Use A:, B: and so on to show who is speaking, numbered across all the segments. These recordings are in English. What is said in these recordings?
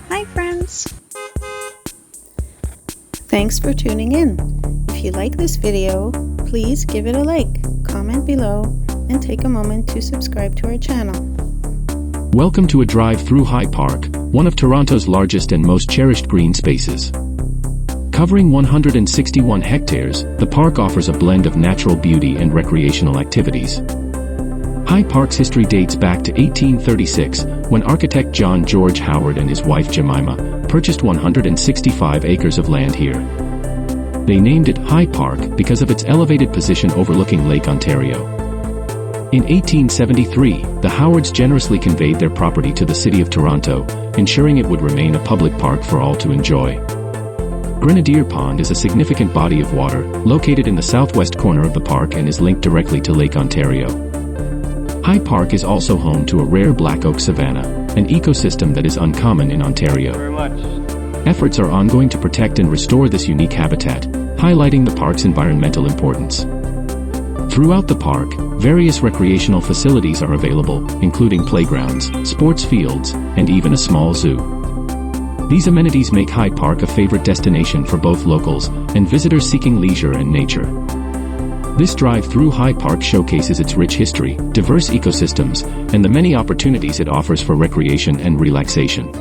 A: Hi friends! Thanks for tuning in. If you like this video, please give it a like, comment below, and take a moment to subscribe to our channel.
B: Welcome to a drive through High Park, one of Toronto's largest and most cherished green spaces. Covering 161 hectares, the park offers a blend of natural beauty and recreational activities. High Park's history dates back to 1836, when architect John George Howard and his wife Jemima purchased 165 acres of land here. They named it High Park because of its elevated position overlooking Lake Ontario. In 1873, the Howards generously conveyed their property to the City of Toronto, ensuring it would remain a public park for all to enjoy. Grenadier Pond is a significant body of water, located in the southwest corner of the park and is linked directly to Lake Ontario. High Park is also home to a rare black oak savanna, an ecosystem that is uncommon in Ontario. Efforts are ongoing to protect and restore this unique habitat, highlighting the park's environmental importance. Throughout the park, various recreational facilities are available, including playgrounds, sports fields, and even a small zoo. These amenities make High Park a favorite destination for both locals and visitors seeking leisure and nature. This drive through High Park showcases its rich history, diverse ecosystems, and the many opportunities it offers for recreation and relaxation.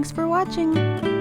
A: Thanks for watching!